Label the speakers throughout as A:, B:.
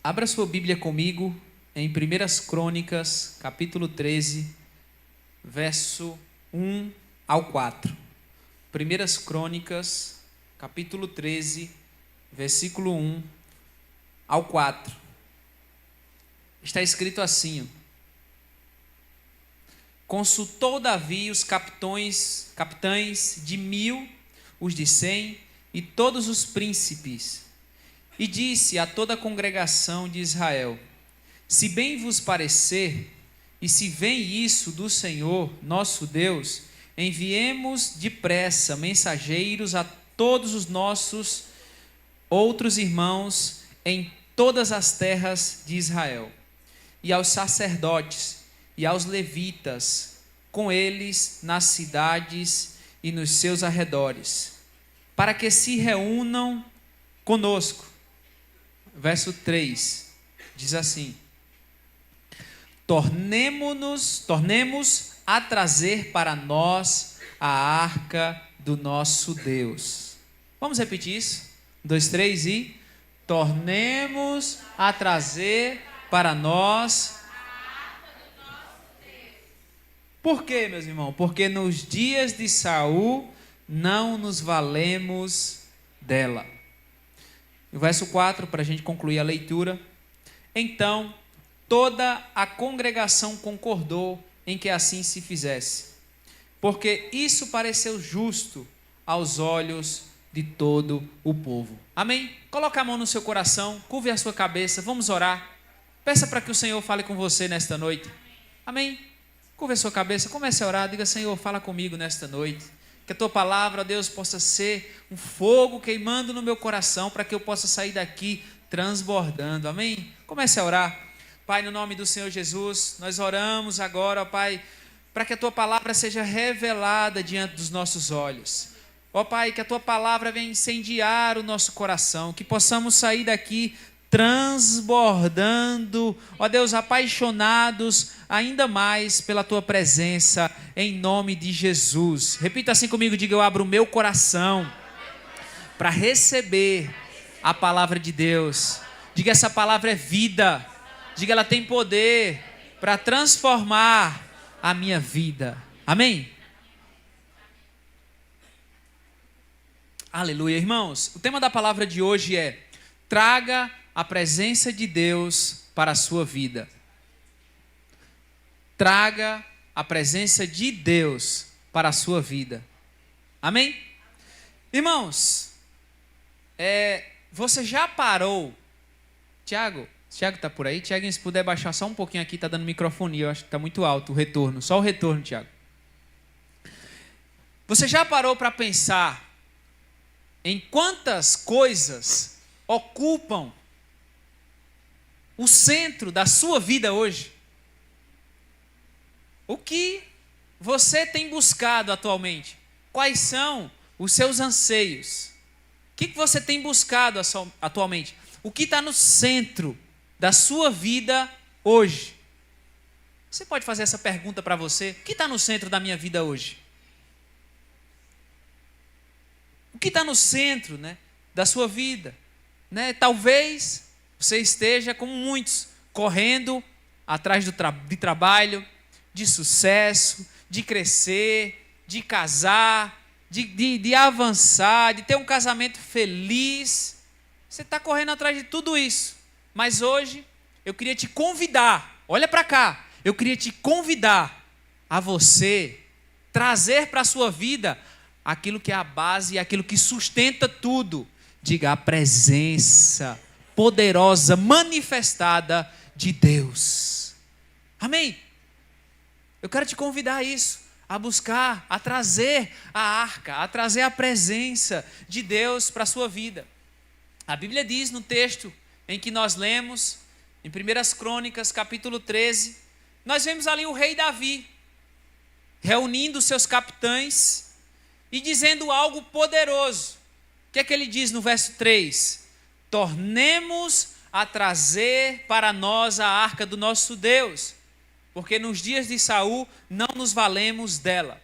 A: Abra sua Bíblia comigo em 1 Crônicas, capítulo 13, verso 1 ao 4. 1 Crônicas, capítulo 13, versículo 1 ao 4. Está escrito assim: consultou Davi os capitães de 1000, os de 100 e todos os príncipes, e disse a toda a congregação de Israel: se bem vos parecer, e se vem isso do Senhor nosso Deus, enviemos depressa mensageiros a todos os nossos outros irmãos em todas as terras de Israel, e aos sacerdotes e aos levitas, com eles nas cidades e nos seus arredores, para que se reúnam conosco. Verso 3 diz assim: tornemos a trazer para nós a arca do nosso Deus. Vamos repetir isso? 1, 2, 3 e tornemos a trazer para nós a arca do nosso Deus. Por quê, meus irmãos? Porque nos dias de Saul não nos valemos dela. O verso 4, para a gente concluir a leitura: então toda a congregação concordou em que assim se fizesse, porque isso pareceu justo aos olhos de todo o povo. Amém? Coloque a mão no seu coração, curve a sua cabeça, vamos orar. Peça para que o Senhor fale com você nesta noite. Amém? Curve a sua cabeça, comece a orar, diga: Senhor, fala comigo nesta noite. Que a tua palavra, Deus, possa ser um fogo queimando no meu coração, para que eu possa sair daqui transbordando. Amém? Comece a orar. Pai, no nome do Senhor Jesus, nós oramos agora, ó Pai, para que a tua palavra seja revelada diante dos nossos olhos. Ó Pai, que a tua palavra venha incendiar o nosso coração, que possamos sair daqui transbordando, ó Deus, apaixonados ainda mais pela tua presença, em nome de Jesus. Repita assim comigo, diga: eu abro o meu coração para receber a palavra de Deus. Diga: essa palavra é vida. Diga: ela tem poder para transformar a minha vida. Amém? Aleluia. Irmãos, o tema da palavra de hoje é: traga a presença de Deus para a sua vida. Traga a presença de Deus para a sua vida. Amém? Irmãos, você já parou? Tiago está por aí? Tiago, se puder baixar só um pouquinho aqui, está dando microfonia, eu acho que está muito alto o retorno. Só o retorno, Tiago. Você já parou para pensar em quantas coisas ocupam o centro da sua vida hoje? O que você tem buscado atualmente? Quais são os seus anseios? O que você tem buscado atualmente? O que está no centro da sua vida hoje? Você pode fazer essa pergunta para você: o que está no centro da minha vida hoje? O que está no centro, da sua vida? Talvez você esteja, como muitos, correndo atrás de trabalho, de sucesso, de crescer, de casar, de avançar, de ter um casamento feliz. Você está correndo atrás de tudo isso. Mas hoje eu queria te convidar, olha para cá, eu queria te convidar a você trazer para a sua vida aquilo que é a base e aquilo que sustenta tudo. Diga: a presença poderosa, manifestada de Deus. Amém? Eu quero te convidar a isso, a buscar, a trazer a arca, a trazer a presença de Deus para a sua vida. A Bíblia diz no texto em que nós lemos, em 1 Crônicas, capítulo 13, nós vemos ali o rei Davi, reunindo seus capitães e dizendo algo poderoso. O que é que ele diz no verso 3? Tornemos a trazer para nós a arca do nosso Deus, porque nos dias de Saul não nos valemos dela.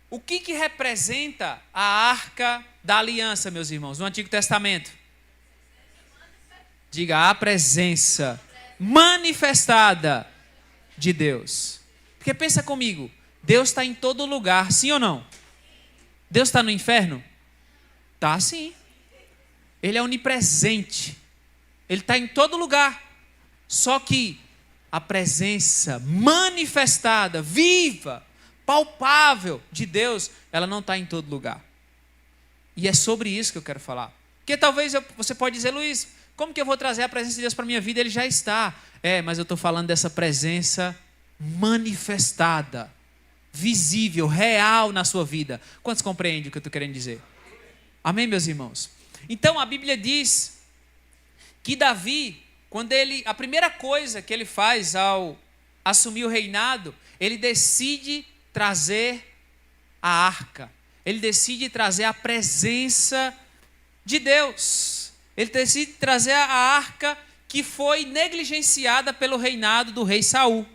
A: O que representa a arca da aliança, meus irmãos, no Antigo Testamento? Diga, a presença manifestada de Deus. Porque pensa comigo, Deus está em todo lugar, sim ou não? Deus está no inferno? Tá, sim. Ele é onipresente. Ele está em todo lugar. Só que a presença manifestada, viva, palpável de Deus, ela não está em todo lugar. E é sobre isso que eu quero falar. Porque talvez você pode dizer, Luiz, como que eu vou trazer a presença de Deus para a minha vida? Ele já está. Mas eu estou falando dessa presença manifestada, visível, real na sua vida. Quantos compreendem o que eu estou querendo dizer? Amém, meus irmãos? Então a Bíblia diz que Davi, a primeira coisa que ele faz ao assumir o reinado, ele decide trazer a arca. Ele decide trazer a presença de Deus. Ele decide trazer a arca que foi negligenciada pelo reinado do rei Saul.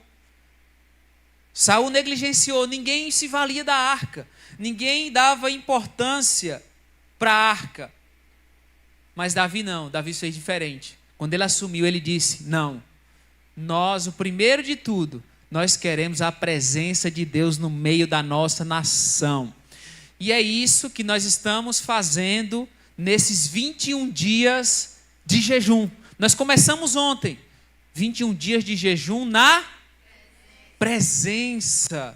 A: Saul negligenciou, ninguém se valia da arca, ninguém dava importância para a arca. Mas Davi não, Davi fez diferente. Quando ele assumiu, ele disse, não, o primeiro de tudo, nós queremos a presença de Deus no meio da nossa nação. E é isso que nós estamos fazendo nesses 21 dias de jejum. Nós começamos ontem, 21 dias de jejum na presença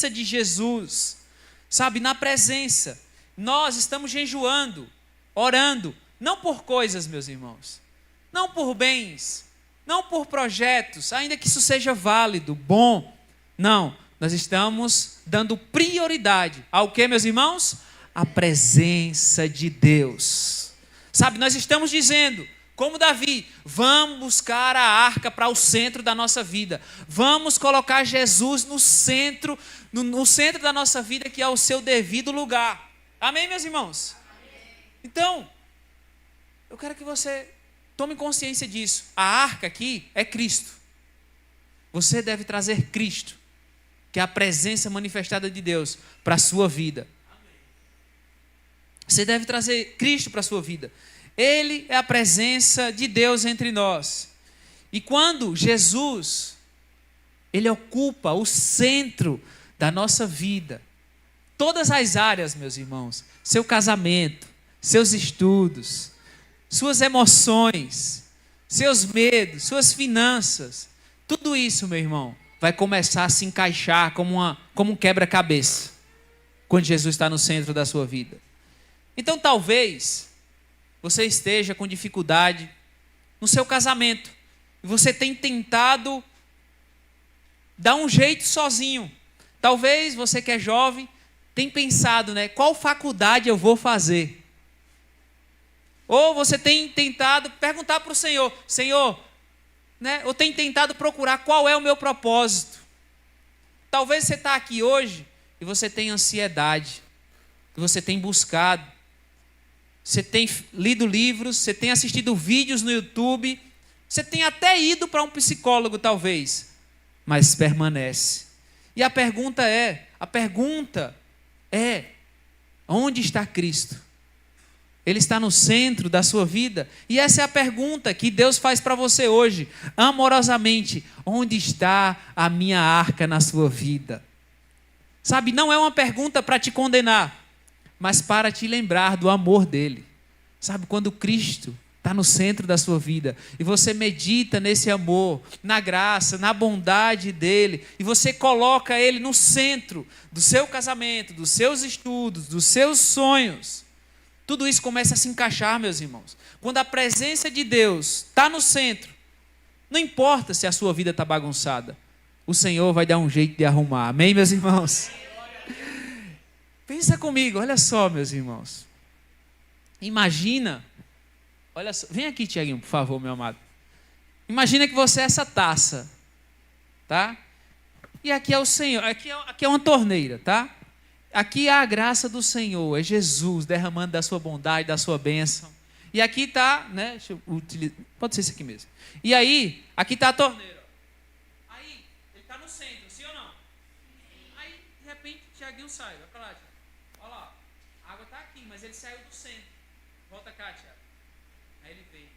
A: de Jesus. Sabe, na presença. Nós estamos jejuando, orando, não por coisas, meus irmãos, não por bens, não por projetos, ainda que isso seja válido, bom. Não, nós estamos dando prioridade ao que, meus irmãos? A presença de Deus. Sabe, nós estamos dizendo, como Davi, vamos buscar a arca para o centro da nossa vida. Vamos colocar Jesus no centro da nossa vida, que é o seu devido lugar. Amém, meus irmãos? Amém. Então, eu quero que você tome consciência disso. A arca aqui é Cristo. Você deve trazer Cristo, que é a presença manifestada de Deus, para a sua vida. Você deve trazer Cristo para a sua vida. Ele é a presença de Deus entre nós. E quando Jesus, ele ocupa o centro da nossa vida, todas as áreas, meus irmãos, seu casamento, seus estudos, suas emoções, seus medos, suas finanças, tudo isso, meu irmão, vai começar a se encaixar como um quebra-cabeça, quando Jesus está no centro da sua vida. Então talvez você esteja com dificuldade no seu casamento, e você tem tentado dar um jeito sozinho. Talvez você que é jovem tem pensado, qual faculdade eu vou fazer? Ou você tem tentado perguntar para o Senhor, ou tem tentado procurar qual é o meu propósito. Talvez você está aqui hoje e você tem ansiedade, e você tem buscado, você tem lido livros, você tem assistido vídeos no YouTube, você tem até ido para um psicólogo talvez, mas permanece. E a pergunta é, onde está Cristo? Ele está no centro da sua vida? E essa é a pergunta que Deus faz para você hoje, amorosamente. Onde está a minha arca na sua vida? Sabe, não é uma pergunta para te condenar, mas para te lembrar do amor dele. Sabe, quando Cristo está no centro da sua vida, e você medita nesse amor, na graça, na bondade dele, e você coloca ele no centro do seu casamento, dos seus estudos, dos seus sonhos, tudo isso começa a se encaixar, meus irmãos. Quando a presença de Deus está no centro, não importa se a sua vida está bagunçada, o Senhor vai dar um jeito de arrumar. Amém, meus irmãos? Pensa comigo, olha só, meus irmãos. Imagina, olha só, vem aqui, Tiaguinho, por favor, meu amado. Imagina que você é essa taça, tá? E aqui é o Senhor, aqui é uma torneira, tá? Aqui é a graça do Senhor, é Jesus derramando da sua bondade, da sua bênção. E aqui está, deixa eu utilizar, pode ser isso aqui mesmo. E aí, aqui está a torneira. Aí, ele está no centro, sim ou não? Aí, de repente, Tiaguinho sai, vai para lá, Tiago. Olha lá, a água está aqui, mas ele saiu do centro. Volta cá, Tiago. Aí ele veio.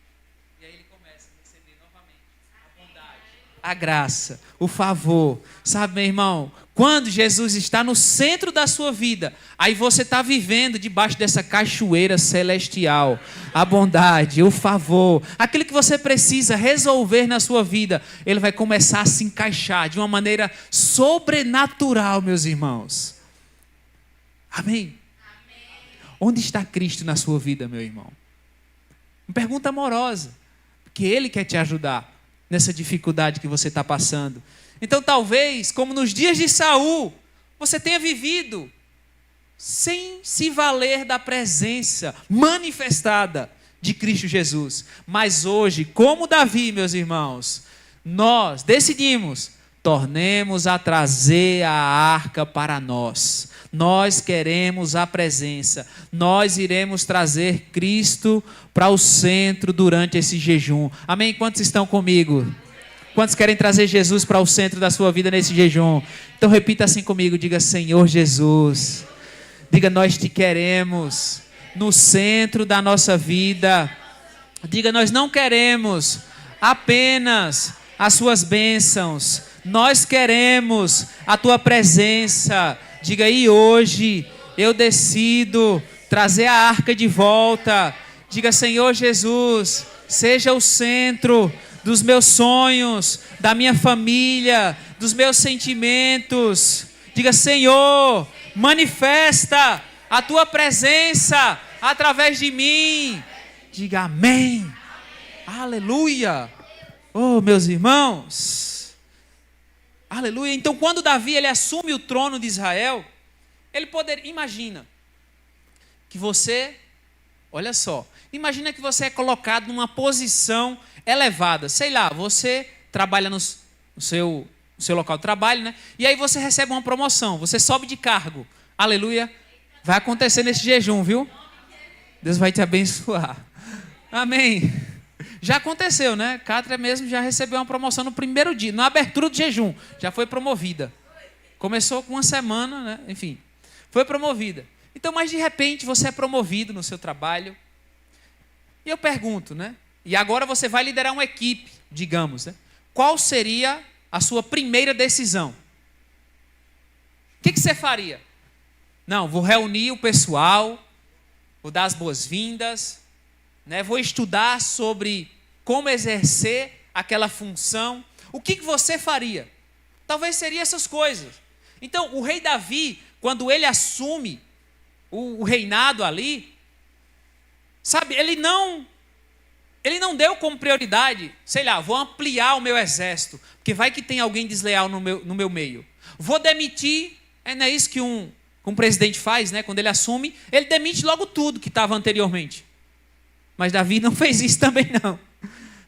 A: E aí ele começa a receber novamente a bondade, a graça, o favor. Sabe, meu irmão, quando Jesus está no centro da sua vida, aí você está vivendo debaixo dessa cachoeira celestial. A bondade, o favor, aquilo que você precisa resolver na sua vida, ele vai começar a se encaixar de uma maneira sobrenatural, meus irmãos. Amém? Onde está Cristo na sua vida, meu irmão? Uma pergunta amorosa, porque Ele quer te ajudar nessa dificuldade que você está passando. Então, talvez, como nos dias de Saul, você tenha vivido sem se valer da presença manifestada de Cristo Jesus. Mas hoje, como Davi, meus irmãos, nós decidimos, tornemos a trazer a arca para nós. Nós queremos a presença. Nós iremos trazer Cristo para o centro durante esse jejum. Amém? Quantos estão comigo? Quantos querem trazer Jesus para o centro da sua vida nesse jejum? Então repita assim comigo, diga: Senhor Jesus. Diga: nós te queremos no centro da nossa vida. Diga: nós não queremos apenas as suas bênçãos, nós queremos a tua presença. Diga: e hoje eu decido trazer a arca de volta. Diga: Senhor Jesus, seja o centro dos meus sonhos, da minha família, dos meus sentimentos. Diga: Senhor, manifesta a tua presença através de mim. Diga amém. Aleluia. Oh, meus irmãos. Aleluia. Então, quando Davi ele assume o trono de Israel, ele poderia, imagina que você, olha só, imagina que você é colocado numa posição elevada. Sei lá, você trabalha no seu local de trabalho, né? E aí você recebe uma promoção, você sobe de cargo. Aleluia. Vai acontecer nesse jejum, viu? Deus vai te abençoar. Amém. Já aconteceu, né? Cátria mesmo já recebeu uma promoção no primeiro dia, na abertura do jejum. Já foi promovida. Começou com uma semana, né? Enfim, foi promovida. Então, mas de repente você é promovido no seu trabalho. E eu pergunto, né? E agora você vai liderar uma equipe, digamos, né? Qual seria a sua primeira decisão? O que você faria? Não, vou reunir o pessoal, vou dar as boas-vindas, né? Vou estudar sobre como exercer aquela função. O que você faria? Talvez seria essas coisas. Então, o rei Davi, quando ele assume o reinado ali, sabe, ele não deu como prioridade, sei lá, vou ampliar o meu exército, porque vai que tem alguém desleal no meu meio. Vou demitir, não é isso que um presidente faz, né? Quando ele assume, ele demite logo tudo que estava anteriormente. Mas Davi não fez isso também não.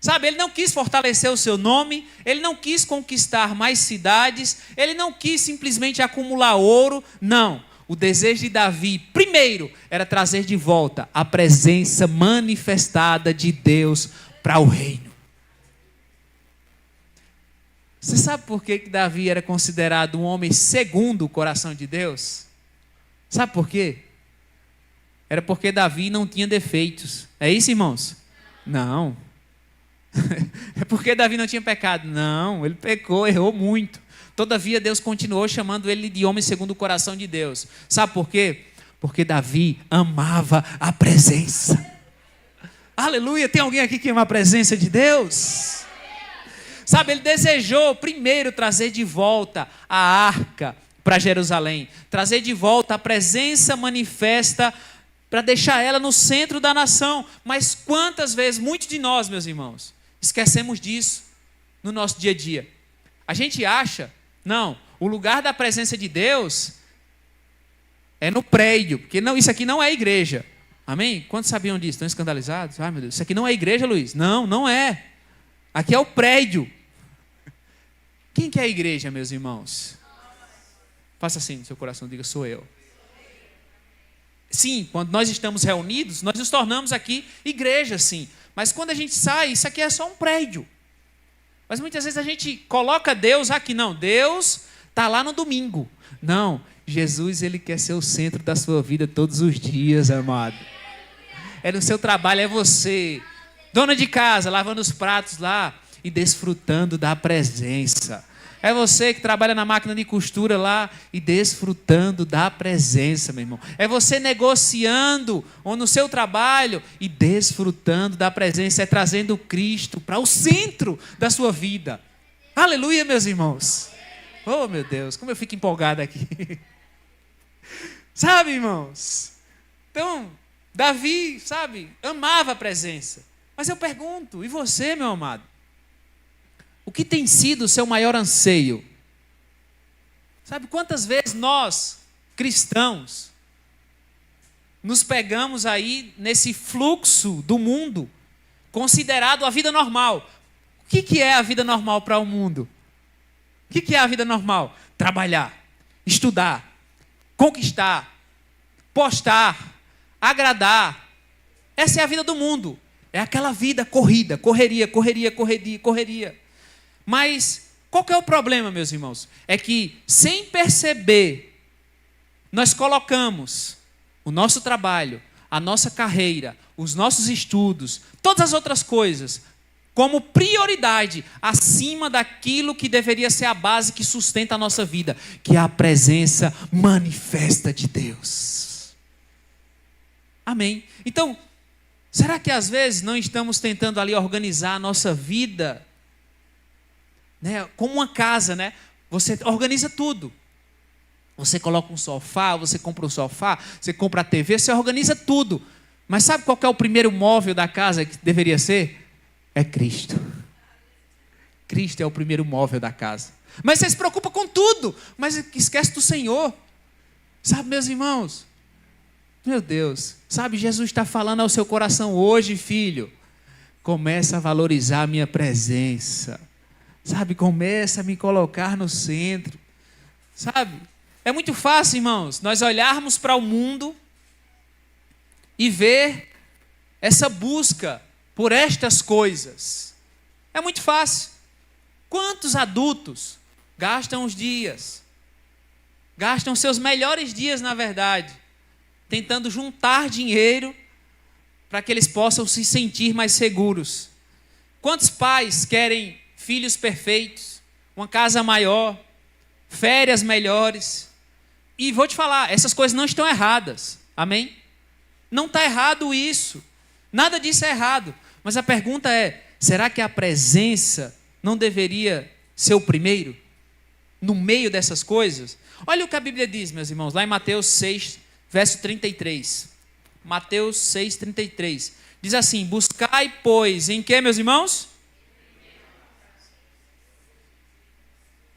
A: Sabe, ele não quis fortalecer o seu nome, ele não quis conquistar mais cidades, ele não quis simplesmente acumular ouro, não. O desejo de Davi, primeiro, era trazer de volta a presença manifestada de Deus para o reino. Você sabe por que Davi era considerado um homem segundo o coração de Deus? Sabe por quê? Era porque Davi não tinha defeitos. É isso, irmãos? Não. É porque Davi não tinha pecado. Não, ele pecou, errou muito. Todavia, Deus continuou chamando ele de homem segundo o coração de Deus. Sabe por quê? Porque Davi amava a presença. Aleluia! Tem alguém aqui que ama a presença de Deus? Sabe, ele desejou primeiro trazer de volta a arca para Jerusalém. Trazer de volta a presença manifesta para deixar ela no centro da nação. Mas quantas vezes, muitos de nós, meus irmãos, esquecemos disso no nosso dia a dia. A gente acha, não, o lugar da presença de Deus é no prédio, porque não, isso aqui não é igreja. Amém? Quantos sabiam disso? Estão escandalizados? Ai, meu Deus, isso aqui não é igreja, Luiz? Não, não é. Aqui é o prédio. Quem que é a igreja, meus irmãos? Faça assim no seu coração, diga: sou eu. Sim, quando nós estamos reunidos, nós nos tornamos aqui igreja, sim. Mas quando a gente sai, isso aqui é só um prédio. Mas muitas vezes a gente coloca Deus aqui. Não, Deus está lá no domingo. Não, Jesus, ele quer ser o centro da sua vida todos os dias, amado. É no seu trabalho, é você. Dona de casa, lavando os pratos lá e desfrutando da presença. É você que trabalha na máquina de costura lá e desfrutando da presença, meu irmão. É você negociando ou no seu trabalho e desfrutando da presença. É trazendo Cristo para o centro da sua vida. Aleluia, meus irmãos. Oh, meu Deus, como eu fico empolgado aqui. Sabe, irmãos? Então, Davi, sabe, amava a presença. Mas eu pergunto, e você, meu amado? O que tem sido o seu maior anseio? Sabe quantas vezes nós, cristãos, nos pegamos aí nesse fluxo do mundo, considerado a vida normal? O que é a vida normal para o mundo? O que é a vida normal? Trabalhar, estudar, conquistar, postar, agradar. Essa é a vida do mundo. É aquela vida corrida, correria. Mas qual que é o problema, meus irmãos? É que, sem perceber, nós colocamos o nosso trabalho, a nossa carreira, os nossos estudos, todas as outras coisas, como prioridade, acima daquilo que deveria ser a base que sustenta a nossa vida, que é a presença manifesta de Deus. Amém? Então, será que às vezes não estamos tentando ali organizar a nossa vida, né, como uma casa, né? Você organiza tudo. Você coloca um sofá, você compra um sofá, você compra a TV, você organiza tudo. Mas sabe qual que é o primeiro móvel da casa que deveria ser? É Cristo. Cristo é o primeiro móvel da casa. Mas você se preocupa com tudo, mas esquece do Senhor. Sabe, meus irmãos? Meu Deus, sabe, Jesus está falando ao seu coração hoje, filho. Começa a valorizar a minha presença. Sabe, começa a me colocar no centro. Sabe, é muito fácil, irmãos, nós olharmos para o mundo e ver essa busca por estas coisas. É muito fácil. Quantos adultos gastam os dias, gastam seus melhores dias, na verdade, tentando juntar dinheiro para que eles possam se sentir mais seguros? Quantos pais querem filhos perfeitos, uma casa maior, férias melhores? E vou te falar, essas coisas não estão erradas, amém? Não está errado isso, nada disso é errado, mas a pergunta é, será que a presença não deveria ser o primeiro, no meio dessas coisas? Olha o que a Bíblia diz, meus irmãos, lá em Mateus 6, verso 33, Mateus 6, 33, diz assim, buscai, pois, em que, meus irmãos?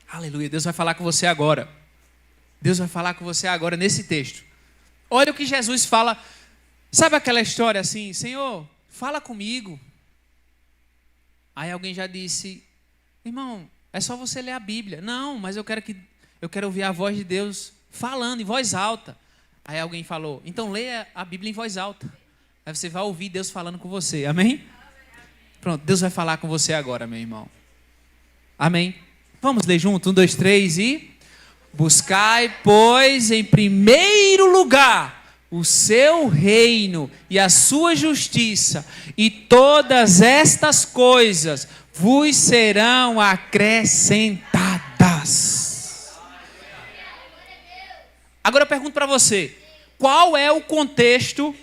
A: Aleluia, Deus vai falar com você agora. Deus vai falar com você agora nesse texto. Olha o que Jesus fala. Sabe aquela história assim, Senhor, fala comigo. Aí alguém já disse, irmão, é só você ler a Bíblia. Não, mas eu quero ouvir a voz de Deus falando em voz alta. Aí alguém falou, então leia a Bíblia em voz alta. Aí você vai ouvir Deus falando com você, amém? Pronto, Deus vai falar com você agora, meu irmão. Amém? Vamos ler junto, 1, 2, 3 e... Buscai, pois, em primeiro lugar o seu reino e a sua justiça, e todas estas coisas vos serão acrescentadas. Agora eu pergunto para você, qual é o contexto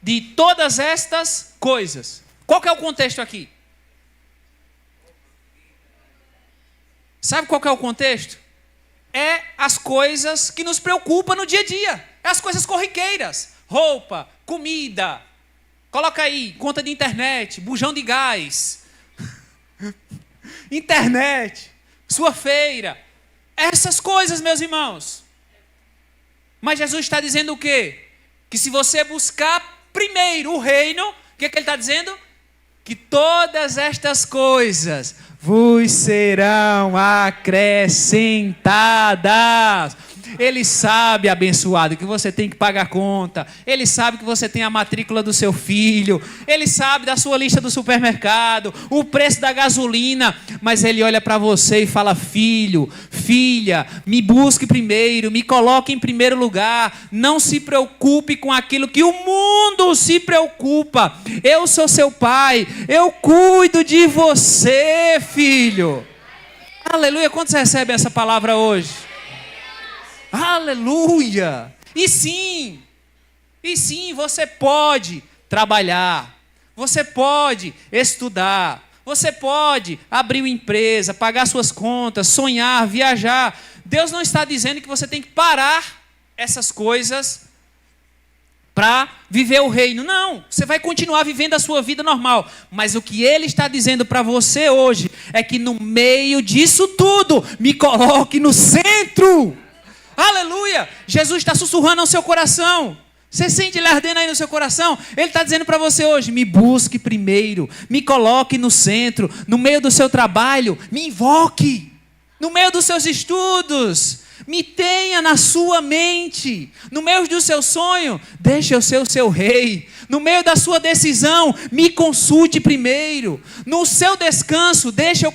A: de todas estas coisas? Qual que é o contexto aqui? Sabe qual que é o contexto? É as coisas que nos preocupam no dia a dia. É as coisas corriqueiras. Roupa, comida. Coloca aí, conta de internet, bujão de gás. Internet, sua feira. Essas coisas, meus irmãos. Mas Jesus está dizendo o quê? Que se você buscar primeiro o reino, o que ele está dizendo? Que todas estas coisas vos serão acrescentadas. Ele sabe, abençoado, que você tem que pagar conta. Ele sabe que você tem a matrícula do seu filho. Ele sabe da sua lista do supermercado, o preço da gasolina. Mas Ele olha para você e fala: filho, filha, me busque primeiro, me coloque em primeiro lugar. Não se preocupe com aquilo que o mundo se preocupa. Eu sou seu pai, eu cuido de você, filho. Aleluia. Quantos recebem essa palavra hoje? Aleluia. E sim, você pode trabalhar, você pode estudar, você pode abrir uma empresa, pagar suas contas, sonhar, viajar. Deus não está dizendo que você tem que parar essas coisas para viver o reino. Não, você vai continuar vivendo a sua vida normal. Mas o que Ele está dizendo para você hoje é que no meio disso tudo, me coloque no centro. Aleluia! Jesus está sussurrando ao seu coração. Você sente Ele ardendo aí no seu coração? Ele está dizendo para você hoje: me busque primeiro, me coloque no centro, no meio do seu trabalho, me invoque, no meio dos seus estudos, me tenha na sua mente, no meio do seu sonho, deixa eu ser o seu rei. No meio da sua decisão, me consulte primeiro. No seu descanso, deixa eu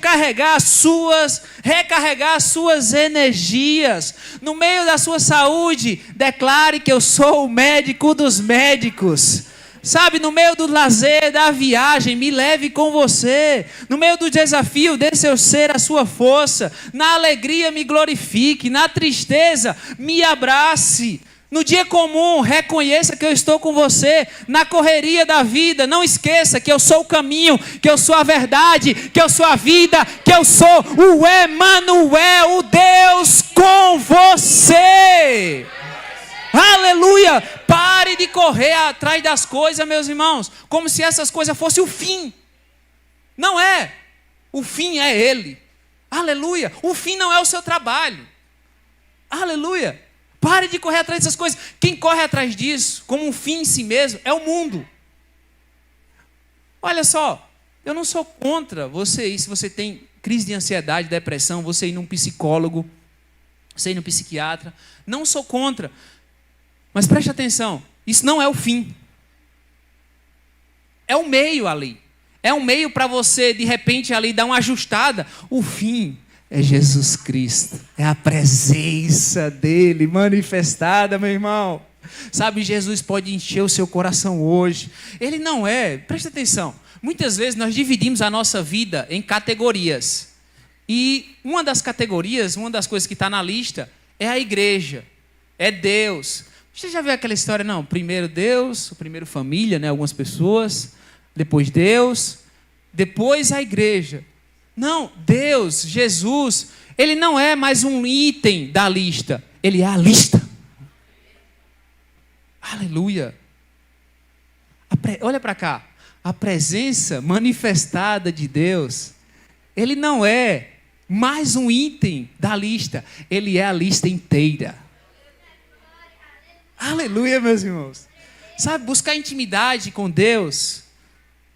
A: recarregar as suas energias. No meio da sua saúde, declare que eu sou o médico dos médicos. Sabe, no meio do lazer, da viagem, me leve com você. No meio do desafio, deixe eu ser a sua força. Na alegria, me glorifique. Na tristeza, me abrace. No dia comum, reconheça que eu estou com você. Na correria da vida, não esqueça que eu sou o caminho, que eu sou a verdade, que eu sou a vida, que eu sou o Emanuel, o Deus com você. Aleluia! Pare de correr atrás das coisas, meus irmãos, como se essas coisas fossem o fim. Não é. O fim é Ele. Aleluia! O fim não é o seu trabalho. Aleluia! Pare de correr atrás dessas coisas. Quem corre atrás disso, como um fim em si mesmo, é o mundo. Olha só, eu não sou contra você ir, se você tem crise de ansiedade, depressão, você ir num psicólogo, você ir num psiquiatra. Não sou contra. Mas preste atenção, isso não é o fim. É um meio ali. É um meio para você, de repente, ali dar uma ajustada. O fim é Jesus Cristo. É a presença dEle manifestada, meu irmão. Sabe, Jesus pode encher o seu coração hoje. Ele não é, preste atenção. Muitas vezes nós dividimos a nossa vida em categorias. E uma das categorias, uma das coisas que está na lista, é a igreja. É Deus. Você já viu aquela história? Não, primeiro Deus, primeiro família, né? Algumas pessoas, depois Deus, depois a igreja. Não, Deus, Jesus, Ele não é mais um item da lista, Ele é a lista. Aleluia. Olha para cá, a presença manifestada de Deus, Ele não é mais um item da lista, Ele é a lista inteira. Aleluia, meus irmãos. Sabe, buscar intimidade com Deus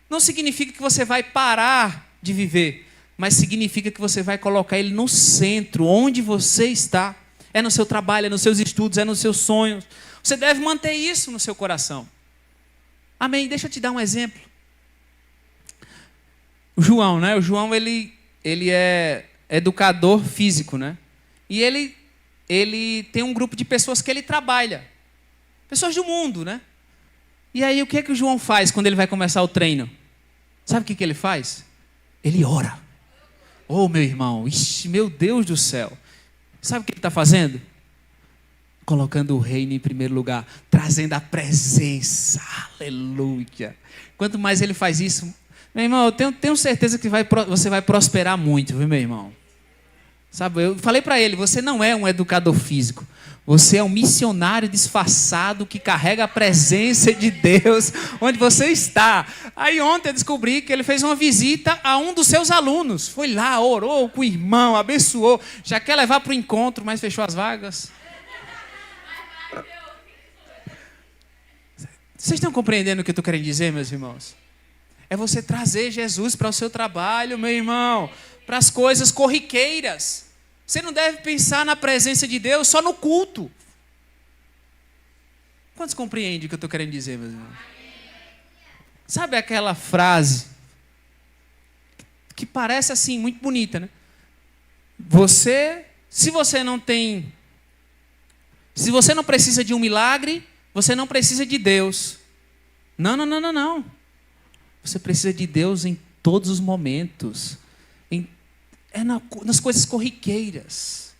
A: não significa que você vai parar de viver, mas significa que você vai colocar Ele no centro, onde você está. É no seu trabalho, é nos seus estudos, é nos seus sonhos. Você deve manter isso no seu coração. Amém? Deixa eu te dar um exemplo. O João, né? O João, ele é educador físico, né? E ele tem um grupo de pessoas que ele trabalha. Pessoas do mundo, né? E aí, o que é que o João faz quando ele vai começar o treino? Sabe o que ele faz? Ele ora. Oh, meu irmão, ixi, meu Deus do céu. Sabe o que ele está fazendo? Colocando o reino em primeiro lugar, trazendo a presença. Aleluia. Quanto mais ele faz isso, meu irmão, eu tenho certeza que você vai prosperar muito, viu, meu irmão? Sabe, eu falei para ele, você não é um educador físico. Você é um missionário disfarçado que carrega a presença de Deus onde você está. Aí ontem eu descobri que ele fez uma visita a um dos seus alunos. Foi lá, orou com o irmão, abençoou. Já quer levar para o encontro, mas fechou as vagas. Vocês estão compreendendo o que eu estou querendo dizer, meus irmãos? É você trazer Jesus para o seu trabalho, meu irmão. Para as coisas corriqueiras. Você não deve pensar na presença de Deus só no culto. Quantos compreendem o que eu estou querendo dizer, meus irmãos? Sabe aquela frase que parece assim, muito bonita, né? Se você não precisa de um milagre, você não precisa de Deus. Não, não, não, não, não. Você precisa de Deus em todos os momentos. Nas coisas corriqueiras.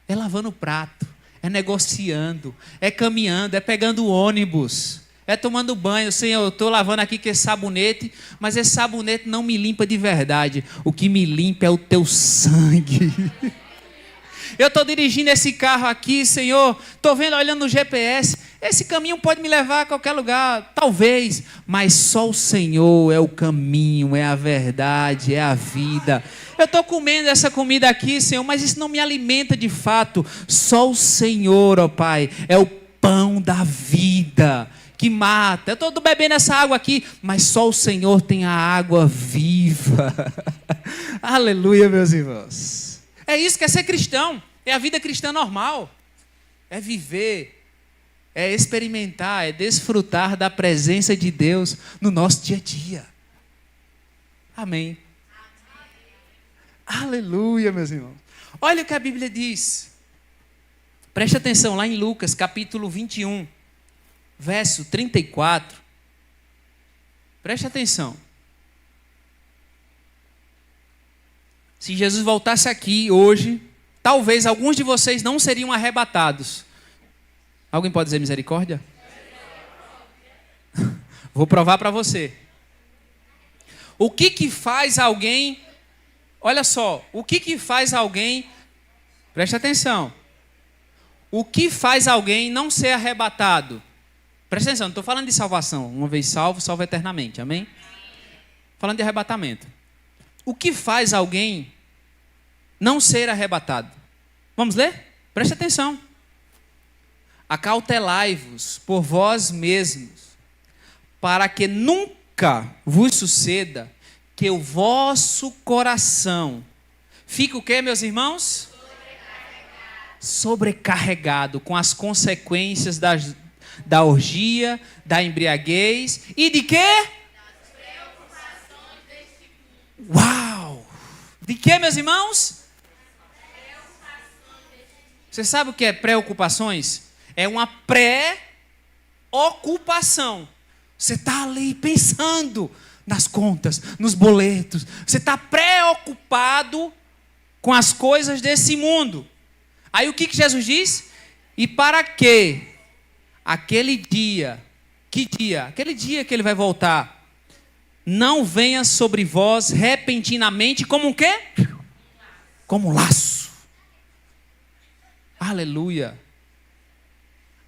A: É lavando o prato, é negociando, é caminhando, é pegando o ônibus, é tomando banho. Senhor, eu estou lavando aqui com esse sabonete, mas esse sabonete não me limpa de verdade. O que me limpa é o teu sangue. Eu estou dirigindo esse carro aqui, Senhor, estou vendo, olhando no GPS, esse caminho pode me levar a qualquer lugar, talvez, mas só o Senhor é o caminho, é a verdade, é a vida. Eu estou comendo essa comida aqui, Senhor, mas isso não me alimenta de fato. Só o Senhor, ó Pai, é o pão da vida que mata. Eu estou bebendo essa água aqui, mas só o Senhor tem a água viva. Aleluia, meus irmãos. É isso que é ser cristão, é a vida cristã normal, é viver, é experimentar, é desfrutar da presença de Deus no nosso dia a dia. Amém. Aleluia, meus irmãos. Olha o que a Bíblia diz. Preste atenção lá em Lucas, capítulo 21, verso 34. Preste atenção. Se Jesus voltasse aqui hoje, talvez alguns de vocês não seriam arrebatados. Alguém pode dizer misericórdia? Vou provar para você. O que faz alguém... Olha só, o que faz alguém... Preste atenção. O que faz alguém não ser arrebatado? Presta atenção, não estou falando de salvação. Uma vez salvo, salvo eternamente. Amém? Falando de arrebatamento. O que faz alguém não ser arrebatado? Vamos ler? Preste atenção. Acautelai-vos por vós mesmos, para que nunca vos suceda que o vosso coração fique o quê, meus irmãos? Sobrecarregado com as consequências da orgia, da embriaguez e de quê? Uau! De que, meus irmãos? Você sabe o que é preocupações? É uma pré-ocupação. Você está ali pensando nas contas, nos boletos. Você está preocupado com as coisas desse mundo. Aí o que Jesus diz? E para que aquele dia, que dia? Aquele dia que ele vai voltar, não venha sobre vós repentinamente como um quê? Como um laço. Aleluia.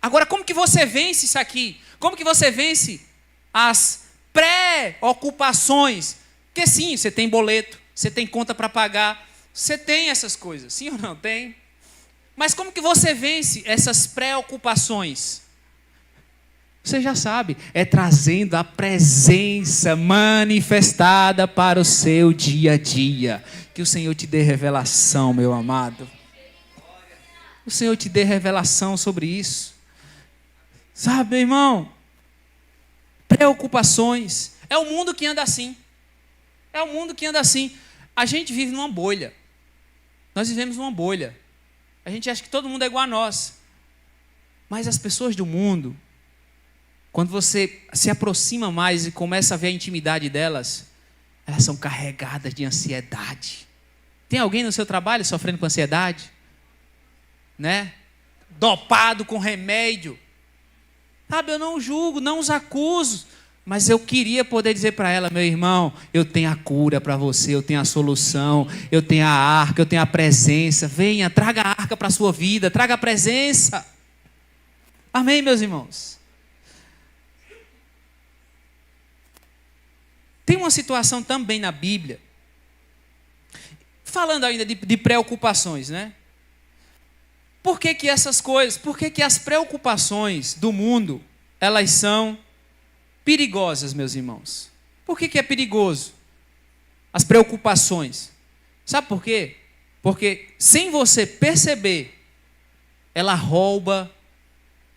A: Agora, como que você vence isso aqui? Como que você vence as preocupações? Porque sim, você tem boleto, você tem conta para pagar, você tem essas coisas, sim ou não? Tem. Mas como que você vence essas preocupações? Você já sabe, é trazendo a presença manifestada para o seu dia a dia. Que o Senhor te dê revelação, meu amado. O Senhor te dê revelação sobre isso. Sabe, meu irmão? Preocupações. É o mundo que anda assim. É o mundo que anda assim. A gente vive numa bolha. Nós vivemos numa bolha. A gente acha que todo mundo é igual a nós. Mas as pessoas do mundo, quando você se aproxima mais e começa a ver a intimidade delas, elas são carregadas de ansiedade. Tem alguém no seu trabalho sofrendo com ansiedade? Né? Dopado com remédio. Sabe, eu não julgo, não os acuso, mas eu queria poder dizer para ela, meu irmão, eu tenho a cura para você, eu tenho a solução, eu tenho a arca, eu tenho a presença. Venha, traga a arca para a sua vida, traga a presença. Amém, meus irmãos? Tem uma situação também na Bíblia, falando ainda de preocupações, né? Por que essas coisas, por que as preocupações do mundo, elas são perigosas, meus irmãos? Por que é perigoso? As preocupações. Sabe por quê? Porque sem você perceber, ela rouba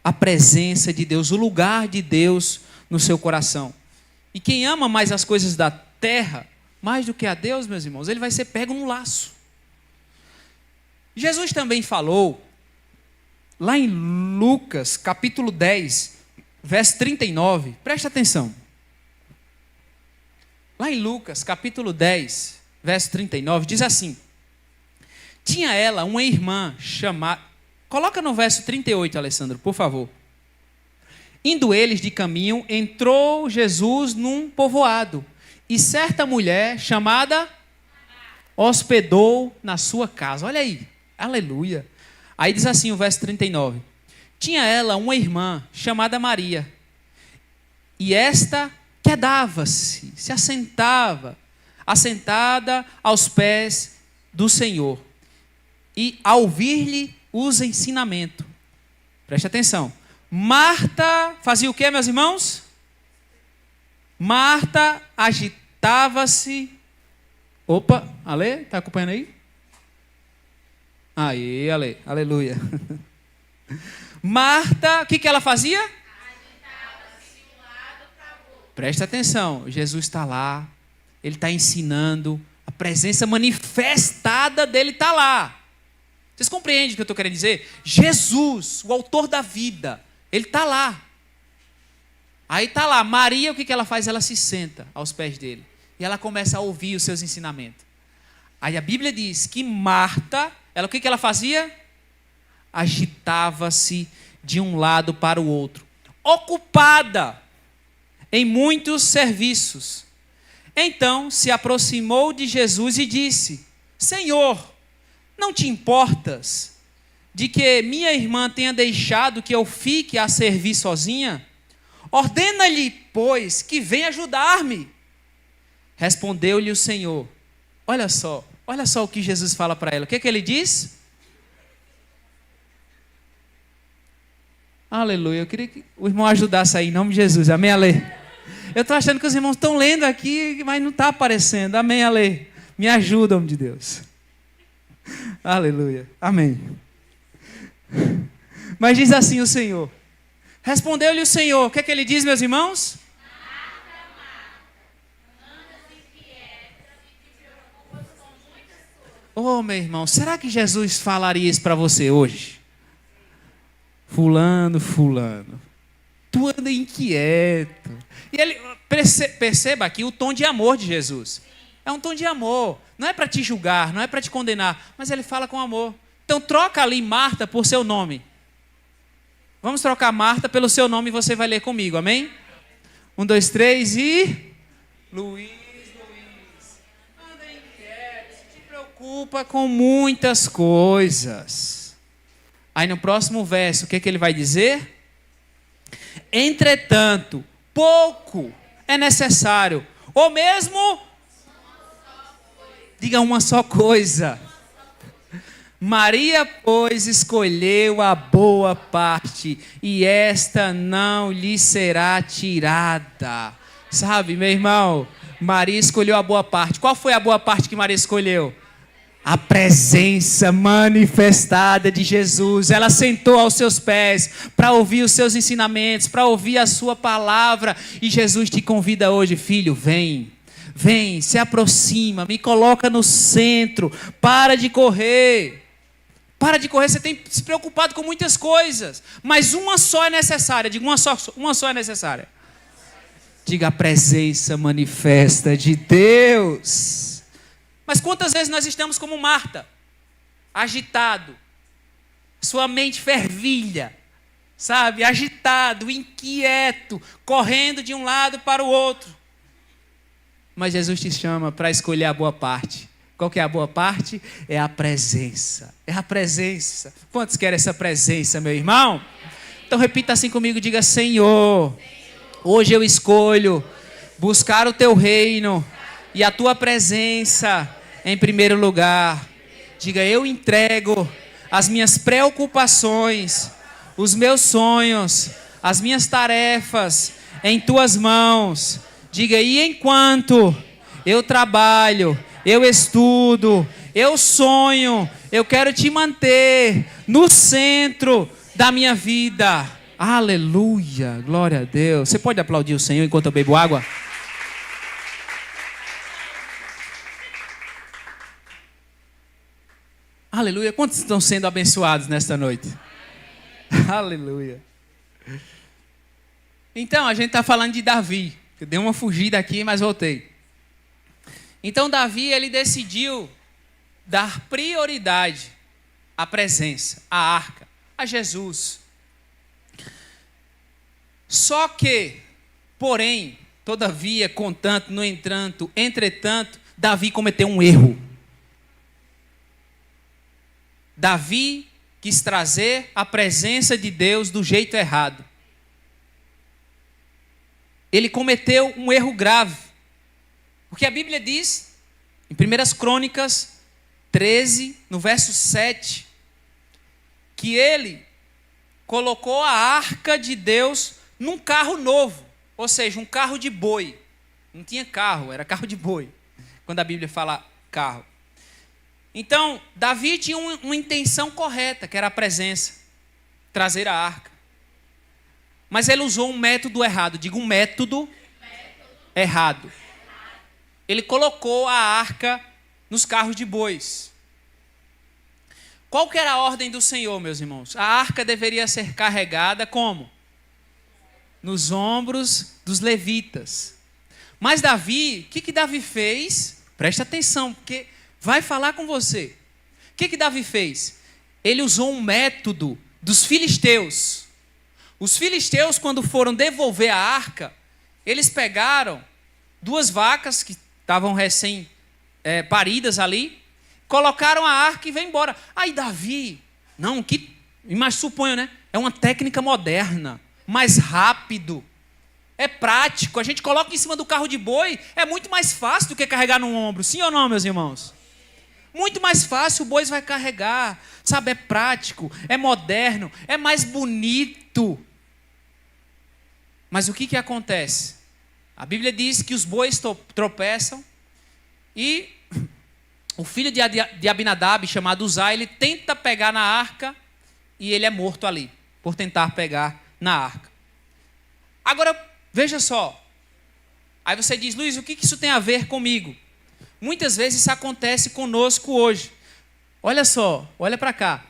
A: a presença de Deus, o lugar de Deus no seu coração. E quem ama mais as coisas da terra, mais do que a Deus, meus irmãos, ele vai ser pego no laço. Jesus também falou, lá em Lucas, capítulo 10, verso 39, presta atenção. Lá em Lucas, capítulo 10, verso 39, diz assim: tinha ela uma irmã chamada... Coloca no verso 38, Alessandro, por favor. Indo eles de caminho, entrou Jesus num povoado, e certa mulher chamada hospedou na sua casa. Olha aí, aleluia. Aí diz assim o verso 39. Tinha ela uma irmã chamada Maria, e esta quedava-se, se assentava, assentada aos pés do Senhor, e a ouvir-lhe os ensinamentos. Preste atenção. Marta fazia o que, meus irmãos? Marta agitava-se. Opa, Ale, está acompanhando aí? Aí, Ale, aleluia. Marta, o que ela fazia? Agitava-se de um lado para o outro. Presta atenção, Jesus está lá, ele está ensinando, a presença manifestada dele está lá. Vocês compreendem o que eu estou querendo dizer? Jesus, o autor da vida, ele está lá. Aí está lá, Maria, o que ela faz? Ela se senta aos pés dele. E ela começa a ouvir os seus ensinamentos. Aí a Bíblia diz que Marta, ela, o que ela fazia? Agitava-se de um lado para o outro, ocupada em muitos serviços. Então se aproximou de Jesus e disse: Senhor, não te importas de que minha irmã tenha deixado que eu fique a servir sozinha? Ordena-lhe, pois, que venha ajudar-me. Respondeu-lhe o Senhor. Olha só o que Jesus fala para ela. O que ele diz? Aleluia. Eu queria que o irmão ajudasse aí, em nome de Jesus. Amém, Ale? Eu estou achando que os irmãos estão lendo aqui, mas não está aparecendo. Amém, Ale? Me ajuda, homem de Deus. Aleluia. Amém. Mas diz assim o Senhor. Respondeu-lhe o Senhor. O que ele diz, meus irmãos? Oh, meu irmão, será que Jesus falaria isso para você hoje? Fulano, tu anda inquieto. E ele, perceba aqui o tom de amor de Jesus. É um tom de amor. Não é para te julgar, não é para te condenar, mas ele fala com amor. Então troca ali Marta por seu nome. Vamos trocar Marta pelo seu nome e você vai ler comigo, amém? 1, 2, 3 e... Luiz. Anda inquieto, se te preocupa com muitas coisas. Aí no próximo verso, o que ele vai dizer? Entretanto, pouco é necessário, ou mesmo... Diga uma só coisa. Maria, pois, escolheu a boa parte, e esta não lhe será tirada. Sabe, meu irmão, Maria escolheu a boa parte. Qual foi a boa parte que Maria escolheu? A presença manifestada de Jesus. Ela sentou aos seus pés para ouvir os seus ensinamentos, para ouvir a sua palavra. E Jesus te convida hoje, filho, vem. Vem, se aproxima, me coloca no centro. Para de correr. Para de correr, você tem se preocupado com muitas coisas. Mas uma só é necessária. Diga, uma só é necessária. Diga, a presença manifesta de Deus. Mas quantas vezes nós estamos como Marta? Agitado. Sua mente fervilha. Sabe? Agitado, inquieto. Correndo de um lado para o outro. Mas Jesus te chama para escolher a boa parte. Qual que é a boa parte? É a presença. É a presença. Quantos querem essa presença, meu irmão? Então repita assim comigo, diga: Senhor, hoje eu escolho buscar o teu reino e a tua presença em primeiro lugar. Diga: eu entrego as minhas preocupações, os meus sonhos, as minhas tarefas em tuas mãos. Diga: e enquanto eu trabalho, eu estudo, Eu sonho, eu quero te manter no centro da minha vida. Aleluia, glória a Deus. Você pode aplaudir o Senhor enquanto eu bebo água? Aleluia. Quantos estão sendo abençoados nesta noite? Aleluia. Então, a gente está falando de Davi. Eu dei uma fugida aqui, mas voltei. Então, Davi, ele decidiu dar prioridade à presença, à arca, a Jesus. Só que, porém, todavia, contanto, no entanto, entretanto, Davi cometeu um erro. Davi quis trazer a presença de Deus do jeito errado. Ele cometeu um erro grave. Porque a Bíblia diz, em 1 Crônicas 13, no verso 7, que ele colocou a arca de Deus num carro novo, ou seja, um carro de boi. Não tinha carro, era carro de boi, quando a Bíblia fala carro. Então, Davi tinha uma intenção correta, que era a presença, trazer a arca. Mas ele usou um método errado, digo um método errado. Ele colocou a arca nos carros de bois. Qual que era a ordem do Senhor, meus irmãos? A arca deveria ser carregada como? Nos ombros dos levitas. Mas Davi, o que Davi fez? Presta atenção, porque vai falar com você. O que Davi fez? Ele usou um método dos filisteus. Os filisteus, quando foram devolver a arca, eles pegaram 2 vacas que estavam recém-paridas ali, colocaram a arca e veio embora. Aí Davi, mas suponho, né? É uma técnica moderna, mais rápido, é prático. A gente coloca em cima do carro de boi, é muito mais fácil do que carregar no ombro. Sim ou não, meus irmãos? Muito mais fácil, o boi vai carregar, sabe? É prático, é moderno, é mais bonito. Mas o que acontece? A Bíblia diz que os bois tropeçam e o filho de Abinadab, chamado Uzai, ele tenta pegar na arca e ele é morto ali, por tentar pegar na arca. Agora, veja só. Aí você diz, Luiz, o que isso tem a ver comigo? Muitas vezes isso acontece conosco hoje. Olha só, olha para cá.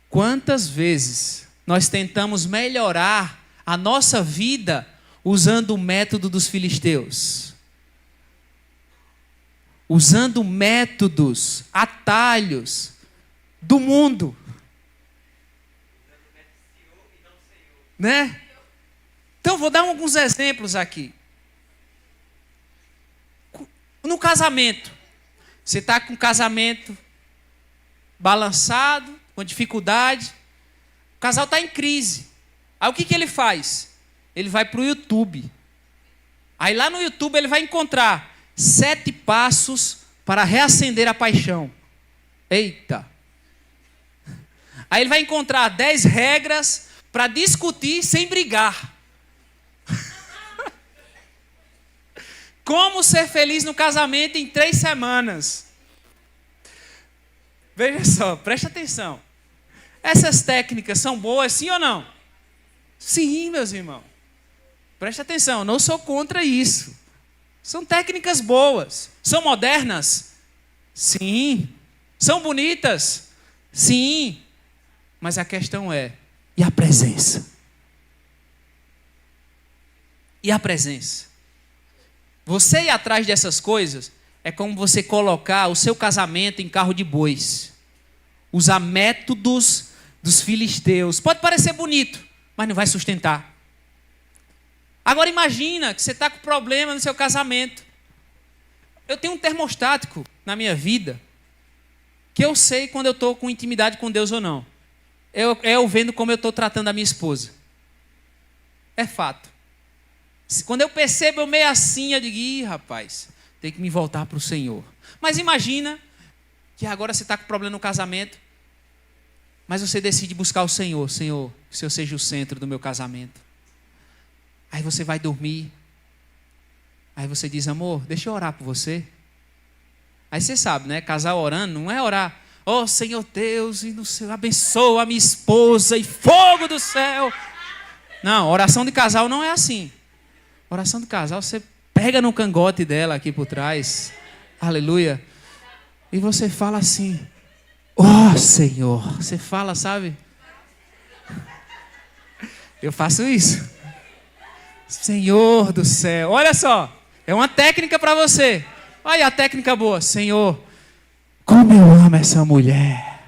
A: Quantas vezes nós tentamos melhorar a nossa vida usando o método dos filisteus? Usando métodos, atalhos do mundo. Né? Então, vou dar alguns exemplos aqui. No casamento, você está com o casamento balançado, com dificuldade, o casal está em crise. Aí o que ele faz? Ele vai para o YouTube. Aí lá no YouTube ele vai encontrar 7 passos para reacender a paixão. Eita! Aí ele vai encontrar 10 regras para discutir sem brigar. Como ser feliz no casamento em 3 semanas. Veja só, preste atenção. Essas técnicas são boas, sim ou não? Sim, meus irmãos. Preste atenção, não sou contra isso. São técnicas boas. São modernas? Sim. São bonitas? Sim. Mas a questão é, e a presença? E a presença? Você ir atrás dessas coisas é como você colocar o seu casamento em carro de bois. Usar métodos dos filisteus. Pode parecer bonito, mas não vai sustentar. Agora imagina que você está com problema no seu casamento. Eu tenho um termostático na minha vida que eu sei quando eu estou com intimidade com Deus ou não. Eu vendo como eu estou tratando a minha esposa. É fato. Quando eu percebo eu meio assim, eu digo, ih, rapaz, tem que me voltar para o Senhor. Mas imagina que agora você está com problema no casamento, mas você decide buscar o Senhor. Senhor, que o Senhor seja o centro do meu casamento. Aí você vai dormir. Aí você diz, amor, deixa eu orar por você. Aí você sabe, né? Casal orando não é orar, ó Senhor Deus, e no céu, abençoa a minha esposa e fogo do céu. Não, oração de casal não é assim. Oração de casal, você pega no cangote dela aqui por trás, aleluia, e você fala assim, ó Senhor. Você fala, sabe? Eu faço isso. Senhor do céu, olha só, é uma técnica para você. Olha a técnica boa. Senhor, como eu amo essa mulher.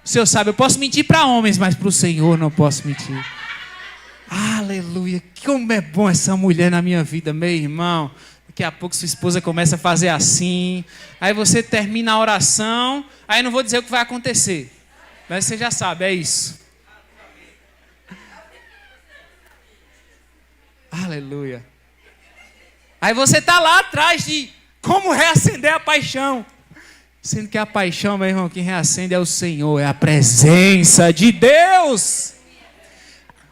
A: O Senhor sabe, eu posso mentir para homens, mas para o Senhor não posso mentir. Aleluia, como é bom essa mulher na minha vida, meu irmão. Daqui a pouco sua esposa começa a fazer assim. Aí você termina a oração. Aí eu não vou dizer o que vai acontecer, mas você já sabe, é isso. Aleluia. Aí você está lá atrás de como reacender a paixão. Sendo que a paixão, meu irmão, quem reacende é o Senhor, é a presença de Deus.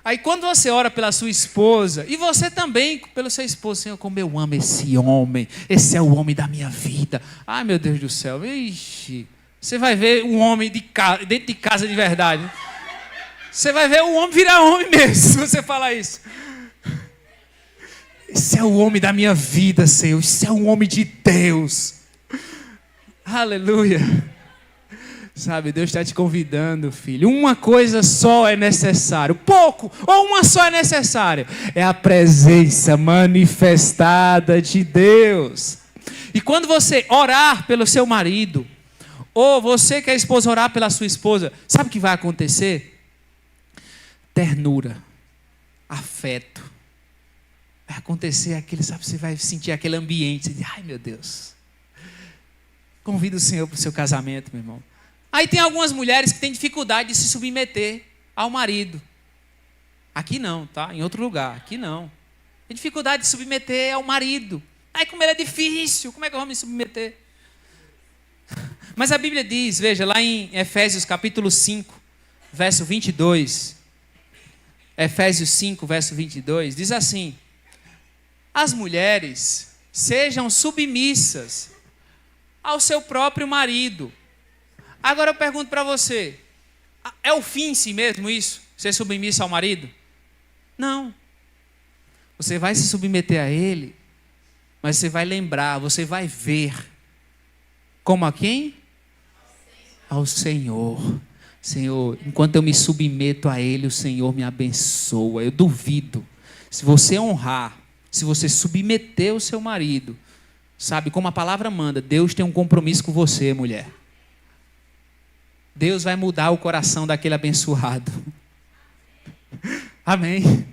A: Aí quando você ora pela sua esposa, e você também pelo seu esposo, Senhor, como eu amo esse homem, esse é o homem da minha vida. Ai, meu Deus do céu, ixi, você vai ver um homem dentro de casa de verdade. Você vai ver o homem virar homem mesmo, se você falar isso. Esse é o homem da minha vida, Senhor. Esse é um homem de Deus. Aleluia. Sabe, Deus está te convidando, filho. Uma coisa só é necessário. Pouco ou uma só é necessário. É a presença manifestada de Deus. E quando você orar pelo seu marido, ou você que é esposa orar pela sua esposa, sabe o que vai acontecer? Ternura, afeto. Vai acontecer aquele, sabe, você vai sentir aquele ambiente. Você diz, ai meu Deus. Convida o Senhor para o seu casamento, meu irmão. Aí tem algumas mulheres que têm dificuldade de se submeter ao marido. Aqui não, tá? Em outro lugar. Aqui não. Tem dificuldade de se submeter ao marido. Ai, como ele é difícil. Como é que eu vou me submeter? Mas a Bíblia diz, veja, lá em Efésios capítulo 5, verso 22. Efésios 5, verso 22, diz assim: as mulheres sejam submissas ao seu próprio marido. Agora eu pergunto para você, é o fim em si mesmo isso? Ser submissa ao marido? Não. Você vai se submeter a ele, mas você vai lembrar, você vai ver. Como a quem? Ao Senhor. Senhor, enquanto eu me submeto a ele, o Senhor me abençoa. Eu duvido. Se você honrar, se você submeter o seu marido, sabe, como a palavra manda, Deus tem um compromisso com você, mulher. Deus vai mudar o coração daquele abençoado. Amém.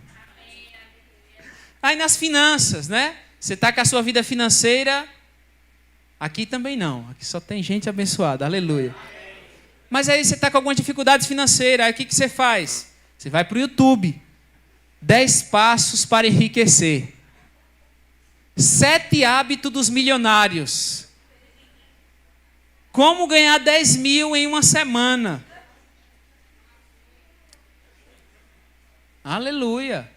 A: Aí nas finanças, né? Você está com a sua vida financeira, aqui também não. Aqui só tem gente abençoada, aleluia. Mas aí você está com algumas dificuldades financeiras, aí o que você faz? Você vai para o YouTube. 10 passos para enriquecer. 7 hábitos dos milionários. Como ganhar 10 mil em uma semana. Aleluia.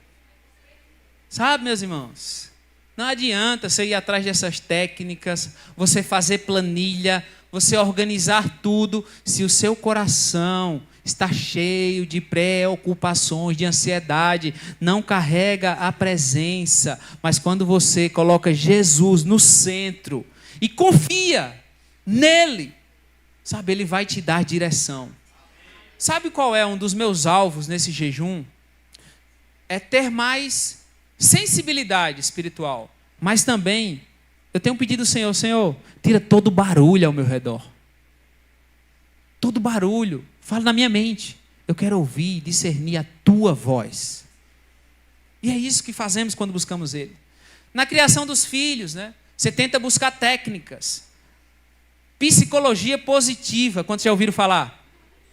A: Sabe, meus irmãos, não adianta você ir atrás dessas técnicas, você fazer planilha, você organizar tudo, se o seu coração está cheio de preocupações, de ansiedade, não carrega a presença. Mas quando você coloca Jesus no centro e confia nele, sabe, ele vai te dar direção. Sabe qual é um dos meus alvos nesse jejum? É ter mais sensibilidade espiritual. Mas também, eu tenho pedido ao Senhor, Senhor, tira todo o barulho ao meu redor. Todo barulho. Fala na minha mente. Eu quero ouvir e discernir a tua voz. E é isso que fazemos quando buscamos ele. Na criação dos filhos, né? Você tenta buscar técnicas. Psicologia positiva. Quantos já ouviram falar?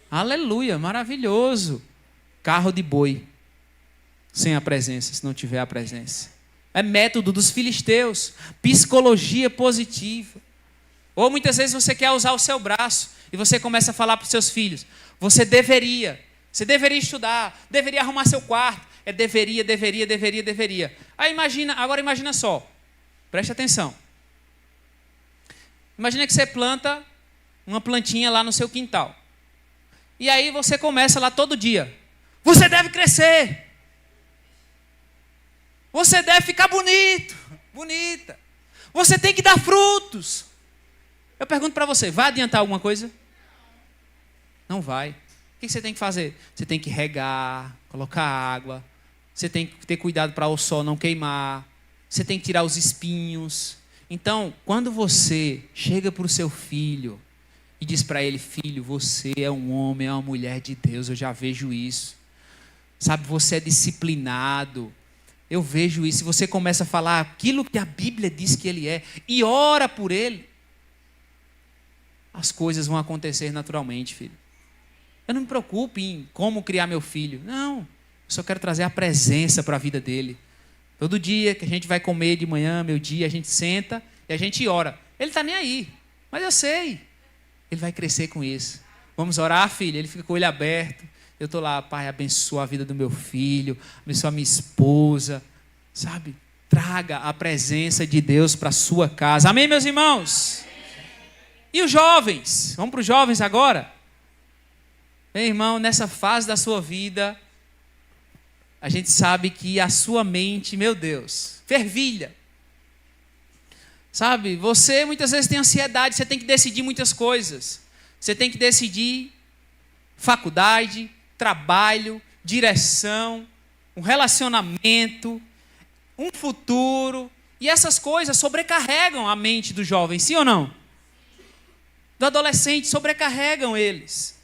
A: Aleluia, maravilhoso. Carro de boi. Sem a presença, se não tiver a presença. É método dos filisteus. Psicologia positiva. Ou muitas vezes você quer usar o seu braço e você começa a falar para os seus filhos: você deveria estudar, deveria arrumar seu quarto. É deveria. Aí agora imagina só, preste atenção. Imagina que você planta uma plantinha lá no seu quintal. E aí você começa lá todo dia. Você deve crescer. Você deve ficar bonito, bonita. Você tem que dar frutos. Eu pergunto para você, vai adiantar alguma coisa? Não vai. O que você tem que fazer? Você tem que regar, colocar água. Você tem que ter cuidado para o sol não queimar. Você tem que tirar os espinhos. Então, quando você chega para o seu filho e diz para ele, filho, você é um homem, é uma mulher de Deus, eu já vejo isso. Sabe, você é disciplinado. Eu vejo isso. E você começa a falar aquilo que a Bíblia diz que ele é e ora por ele. As coisas vão acontecer naturalmente, filho. Eu não me preocupo em como criar meu filho. Não, eu só quero trazer a presença para a vida dele. Todo dia que a gente vai comer de manhã, meu dia, a gente senta e a gente ora. Ele está nem aí, mas eu sei. Ele vai crescer com isso. Vamos orar, filho? Ele fica com o olho aberto. Eu estou lá, Pai, abençoa a vida do meu filho, abençoa a minha esposa, sabe? Traga a presença de Deus para a sua casa. Amém, meus irmãos? E os jovens? Vamos para os jovens agora? Meu irmão, nessa fase da sua vida, a gente sabe que a sua mente, meu Deus, fervilha. Sabe, você muitas vezes tem ansiedade, você tem que decidir muitas coisas. Você tem que decidir faculdade, trabalho, direção, um relacionamento, um futuro. E essas coisas sobrecarregam a mente do jovem, sim ou não? Do adolescente, sobrecarregam eles.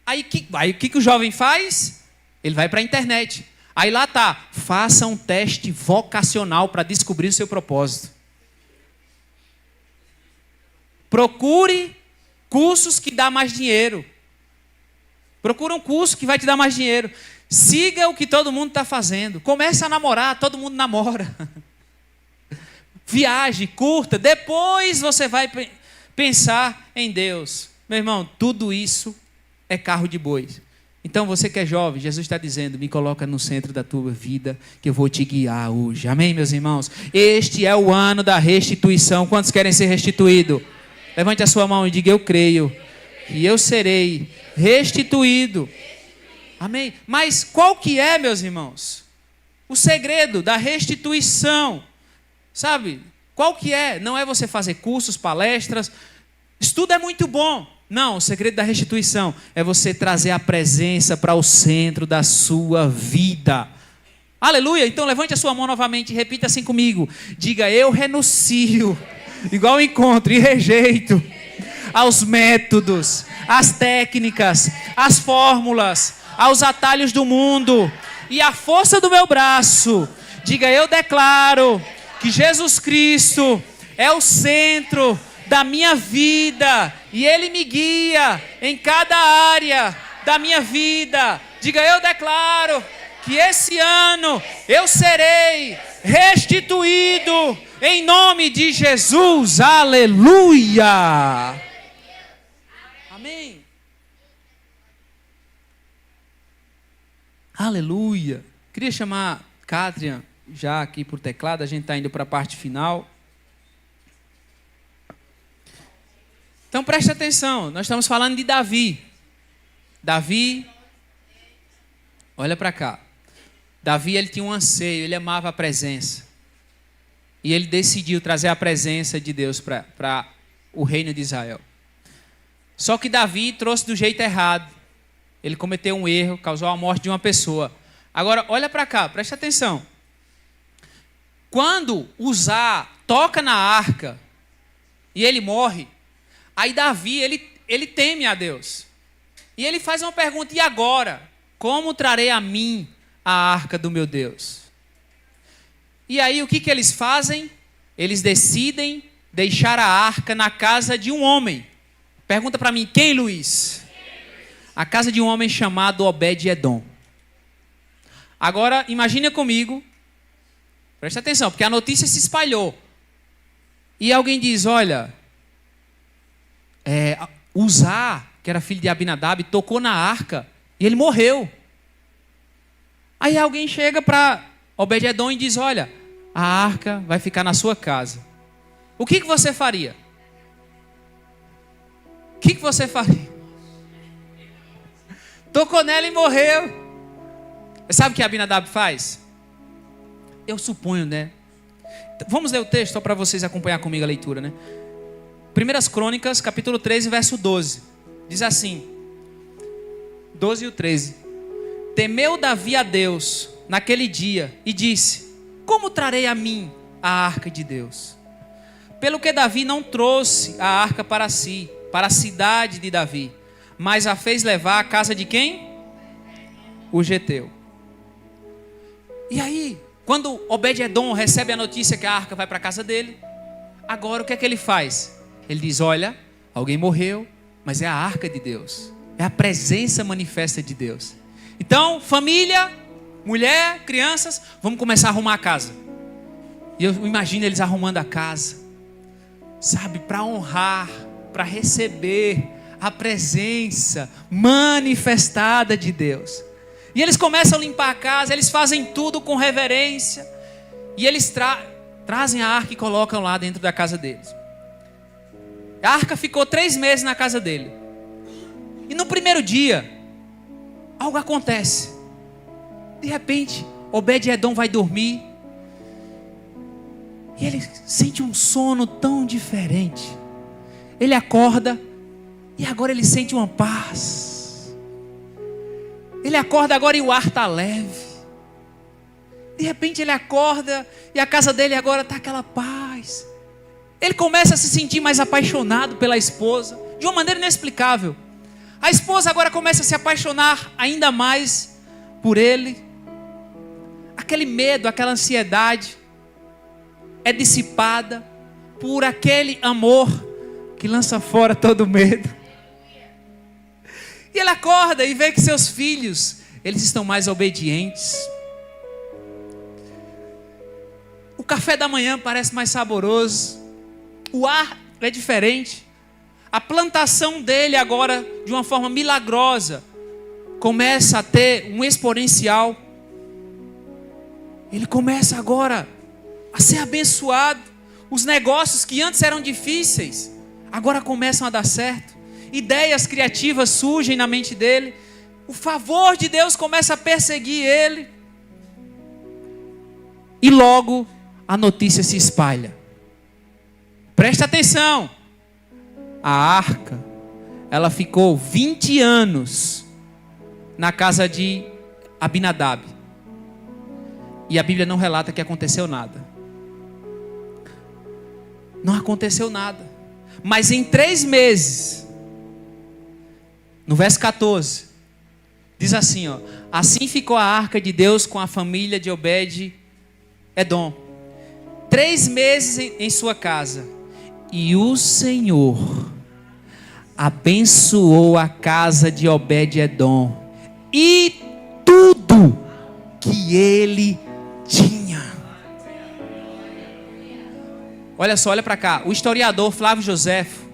A: Aí o que o jovem faz? Ele vai para a internet. Aí lá está, faça um teste vocacional para descobrir o seu propósito. Procure cursos que dão mais dinheiro. Procura um curso que vai te dar mais dinheiro. Siga o que todo mundo está fazendo. Comece a namorar, todo mundo namora. Viaje, curta. Depois você vai pensar em Deus. Meu irmão, tudo isso é carro de boi. Então você que é jovem, Jesus está dizendo, me coloca no centro da tua vida, que eu vou te guiar hoje. Amém, meus irmãos? Este é o ano da restituição. Quantos querem ser restituídos? Levante a sua mão e diga, eu creio. E eu serei restituído. Amém? Mas qual que é, meus irmãos? O segredo da restituição. Sabe? Qual que é? Não é você fazer cursos, palestras. Estudo é muito bom. Não, o segredo da restituição é você trazer a presença para o centro da sua vida. Aleluia! Então levante a sua mão novamente e repita assim comigo. Diga, eu renuncio, igual ao encontro, e rejeito aos métodos, às técnicas, às fórmulas, aos atalhos do mundo e à força do meu braço. Diga, eu declaro que Jesus Cristo é o centro da minha vida e Ele me guia em cada área da minha vida. Diga, eu declaro que esse ano eu serei restituído em nome de Jesus. Aleluia! Amém. Aleluia. Queria chamar Cátrian já aqui por teclado. A gente está indo para a parte final. Então preste atenção. Nós estamos falando de Davi. Davi, olha para cá. Davi, ele tinha um anseio, ele amava a presença. E ele decidiu trazer a presença de Deus para o reino de Israel. Só que Davi trouxe do jeito errado. Ele cometeu um erro, causou a morte de uma pessoa. Agora, olha para cá, preste atenção. Quando Uzá toca na arca e ele morre, aí Davi, ele teme a Deus. E ele faz uma pergunta, e agora? Como trarei a mim a arca do meu Deus? E aí o que eles fazem? Eles decidem deixar a arca na casa de um homem. Pergunta para mim, quem, Luiz? A casa de um homem chamado Obed-Edom. Agora, imagina comigo, presta atenção, porque a notícia se espalhou. E alguém diz, olha, Uzá, que era filho de Abinadab, tocou na arca e ele morreu. Aí alguém chega para Obed-Edom e diz, olha, a arca vai ficar na sua casa. O que você faria? que você faria? Tocou nela e morreu. Sabe o que Abinadab faz? Eu suponho, né? Vamos ler o texto só para vocês acompanhar comigo a leitura, né? 1 Crônicas, capítulo 13, verso 12. Diz assim, 12 e o 13. Temeu Davi a Deus naquele dia e disse: como trarei a mim a arca de Deus? Pelo que Davi não trouxe a arca para si, para a cidade de Davi, mas a fez levar à casa de quem? O geteu. E aí, quando Obed-edom recebe a notícia que a arca vai para a casa dele, agora o que é que ele faz? Ele diz: olha, alguém morreu, mas é a arca de Deus, é a presença manifesta de Deus. Então, família, mulher, crianças, vamos começar a arrumar a casa. E eu imagino eles arrumando a casa, sabe, para honrar, para receber a presença manifestada de Deus. E eles começam a limpar a casa, eles fazem tudo com reverência, e eles trazem a arca e colocam lá dentro da casa deles. A arca ficou 3 meses na casa dele. E no primeiro dia, algo acontece. De repente, Obed-edom vai dormir. E ele sente um sono tão diferente. Ele acorda e agora ele sente uma paz. Ele acorda agora e o ar está leve. De repente ele acorda e a casa dele agora está aquela paz. Ele começa a se sentir mais apaixonado pela esposa, de uma maneira inexplicável. A esposa agora começa a se apaixonar ainda mais por ele. Aquele medo, aquela ansiedade é dissipada por aquele amor que lança fora todo medo. E ele acorda e vê que seus filhos, eles estão mais obedientes. O café da manhã parece mais saboroso. O ar é diferente. A plantação dele agora, de uma forma milagrosa, começa a ter um exponencial. Ele começa agora a ser abençoado. Os negócios que antes eram difíceis, agora começam a dar certo. Ideias criativas surgem na mente dele. O favor de Deus começa a perseguir ele. E logo a notícia se espalha. Presta atenção. A arca, ela ficou 20 anos na casa de Abinadab. E a Bíblia não relata que aconteceu nada. Não aconteceu nada. Mas em 3 meses, no verso 14, diz assim, ó: assim ficou a arca de Deus com a família de Obed-edom. 3 meses em sua casa. E o Senhor abençoou a casa de Obed-edom e tudo que ele tinha. Olha só, olha para cá. O historiador Flávio Joséfo,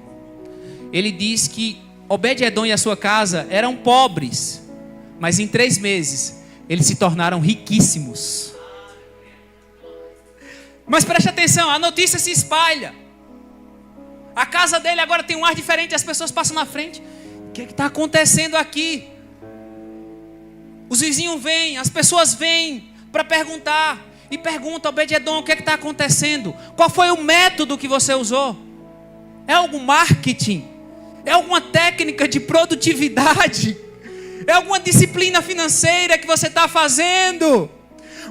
A: ele diz que Obed-edom e a sua casa eram pobres, mas em 3 meses eles se tornaram riquíssimos. Mas preste atenção, a notícia se espalha. A casa dele agora tem um ar diferente, as pessoas passam na frente. O que está acontecendo aqui? Os vizinhos vêm, as pessoas vêm para perguntar. E perguntam: Obed-edom, o que está acontecendo? Qual foi o método que você usou? É algum marketing? É alguma técnica de produtividade? É alguma disciplina financeira que você está fazendo?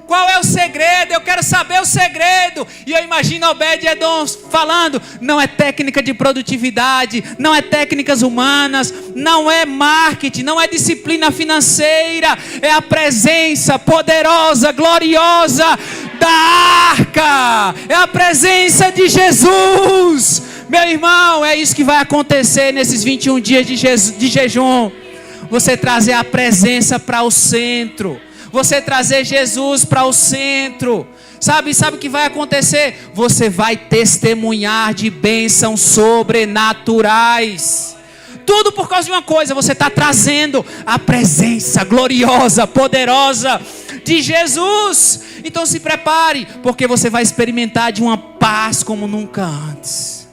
A: Qual é o segredo? Eu quero saber o segredo. E eu imagino Obed-edom falando: não é técnica de produtividade, não é técnicas humanas, não é marketing, não é disciplina financeira, é a presença poderosa, gloriosa da arca, é a presença de Jesus. Meu irmão, é isso que vai acontecer nesses 21 dias de jejum. Você trazer a presença para o centro. Você trazer Jesus para o centro. Sabe o que vai acontecer? Você vai testemunhar de bênçãos sobrenaturais. Tudo por causa de uma coisa: você está trazendo a presença gloriosa, poderosa de Jesus. Então se prepare, porque você vai experimentar de uma paz como nunca antes.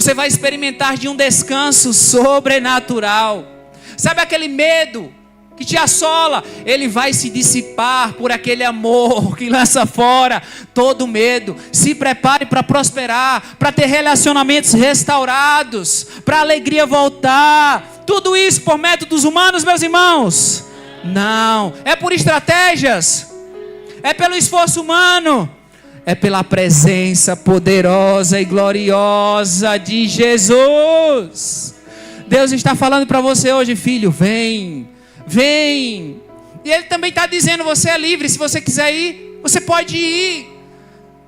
A: Você vai experimentar de um descanso sobrenatural. Sabe aquele medo que te assola? Ele vai se dissipar por aquele amor que lança fora todo medo. Se prepare para prosperar, para ter relacionamentos restaurados, para a alegria voltar. Tudo isso por métodos humanos, meus irmãos? Não. É por estratégias? É pelo esforço humano? É pela presença poderosa e gloriosa de Jesus. Deus está falando para você hoje, filho, vem, vem. E Ele também está dizendo, você é livre, se você quiser ir, você pode ir.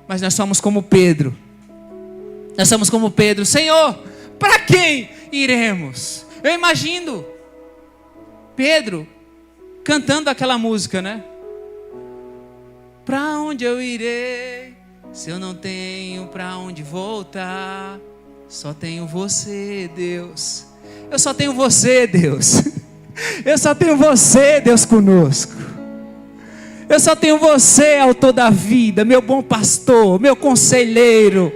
A: Mas nós somos como Pedro. Nós somos como Pedro. Senhor, para quem iremos? Eu imagino Pedro cantando aquela música, né? Para onde eu irei, se eu não tenho para onde voltar? Só tenho você, Deus. Eu só tenho você, Deus. Eu só tenho você, Deus, conosco. Eu só tenho você, autor da vida, meu bom pastor, meu conselheiro.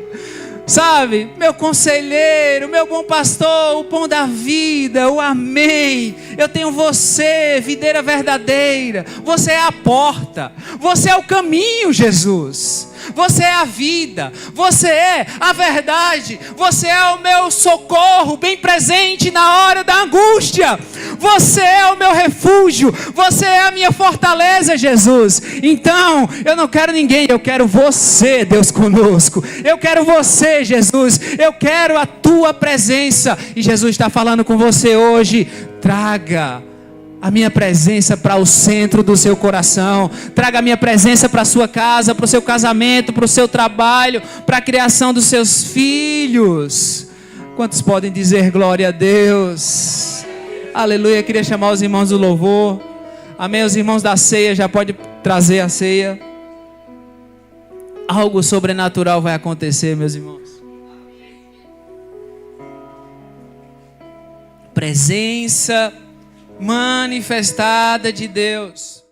A: Sabe, meu conselheiro, meu bom pastor, o pão da vida, o amém. Eu tenho você, videira verdadeira. Você é a porta, você é o caminho, Jesus. Você é a vida, você é a verdade, você é o meu socorro bem presente na hora da angústia. Você é o meu refúgio, você é a minha fortaleza, Jesus. Então, eu não quero ninguém, eu quero você, Deus conosco. Eu quero você, Jesus. Eu quero a tua presença. E Jesus está falando com você hoje. Traga a minha presença para o centro do seu coração. Traga a minha presença para a sua casa, para o seu casamento, para o seu trabalho, para a criação dos seus filhos. Quantos podem dizer glória a Deus? Aleluia. Queria chamar os irmãos do louvor. Amém. Os irmãos da ceia já pode trazer a ceia. Algo sobrenatural vai acontecer, meus irmãos. Presença manifestada de Deus.